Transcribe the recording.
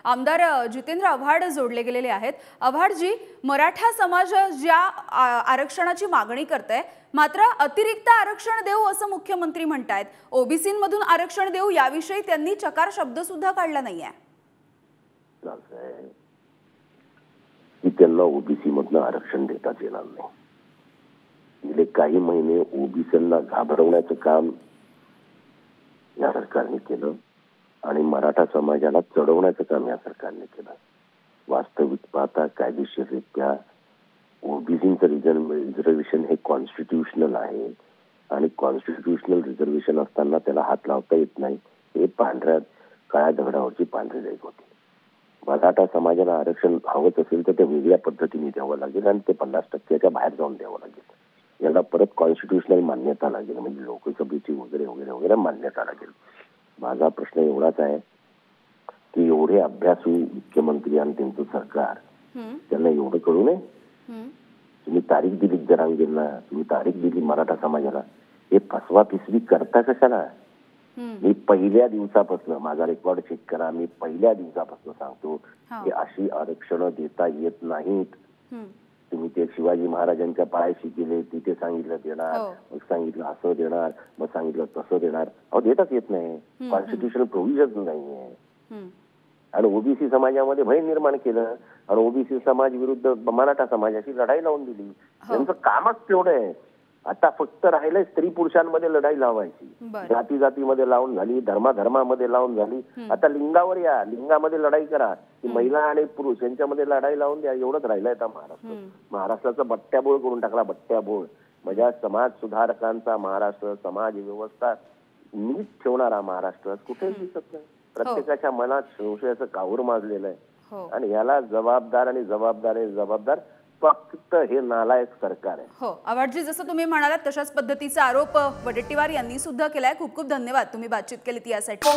आमदार जितेंद्र आव्हाड जोडले गेलेले आहेत। आव्हाडजी, मराठा समाज ज्या आरक्षणाची मागणी करते मात्र अतिरिक्त आरक्षण देऊ असं मुख्यमंत्री म्हणतायत। ओबीसींमधून आरक्षण देऊ याविषयी त्यांनी चकार शब्द सुद्धा काढला नाहीये। की त्यांना ओबीसी मधनं आरक्षण देताच येणार नाही। गेले काही महिने ओबीसींना घाबरवण्याचं काम या सरकारने केलं आणि मराठा समाजाला चढवण्याचं काम या सरकारने केलं। वास्तविक पाहता कायदेशीररित्या ओबीसीचं रिझर्वेशन हे कॉन्स्टिट्यूशनल आहे आणि कॉन्स्टिट्यूशनल रिझर्वेशन असताना त्याला हात लावता येत नाही। हे पांढऱ्या काळ्या दगडावरची पांढरी रेघ होती। मराठा समाजाला आरक्षण हवंच असेल तर ते वेगळ्या पद्धतीने द्यावं लागेल आणि ते 50% बाहेर जाऊन द्यावं लागेल। याला परत कॉन्स्टिट्यूशनल मान्यता लागेल, म्हणजे लोकसभेची वगैरे वगैरे वगैरे मान्यता लागेल। माझा प्रश्न एवढाच आहे की एवढे अभ्यासू मुख्यमंत्री आणि त्यांचं सरकार त्यांना एवढं कळू नये। तुम्ही तारीख दिली जरांगीरला, तुम्ही तारीख दिली मराठा समाजाला, हे फसवा पिसवी करता कशाला? मी पहिल्या दिवसापासून, माझा रेकॉर्ड चेक करा, मी पहिल्या दिवसापासून सांगतो की अशी आरक्षण देता येत नाहीत। तुम्ही ते शिवाजी महाराजांच्या पायाशी गेले, तिथे सांगितलं देणार, मग सांगितलं असं देणार, मग सांगितलं तसं देणार, अहो देताच येत नाही। कॉन्स्टिट्यूशनल प्रोव्हिजन नाहीये आणि ओबीसी समाजामध्ये भय निर्माण केलं आणि ओबीसी समाज विरुद्ध मराठा समाजाची लढाई लावून दिली। त्यांचं कामच तेवढं आहे। आता फक्त राहिलंय स्त्री पुरुषांमध्ये लढाई लावायची, जाती जातीमध्ये लावून झाली, धर्मामध्ये लावून झाली। आता लिंगावर या, लिंगामध्ये लढाई करा, की महिला आणि पुरुष यांच्यामध्ये लढाई लावून द्या, एवढंच राहिलंय आता महाराष्ट्र। महाराष्ट्राचा बट्ट्याबोळ करून टाकला, बट्ट्याबोळ। माझ्या समाज सुधारकांचा महाराष्ट्र, समाज व्यवस्था नीट ठेवणारा महाराष्ट्र कुठेच दिसत नाही। प्रत्येकाच्या मनात संशयाचं कावूर माजलेलं आहे आणि याला जबाबदार फक्त हे नालायक सरकार आहे। हो, आव्हाडजी, जसं तुम्ही म्हणालात तशाच पद्धतीचा आरोप वडेट्टीवार यांनी सुद्धा केलाय। खूप खूप धन्यवाद, तुम्ही बातचीत केलीत यासाठी।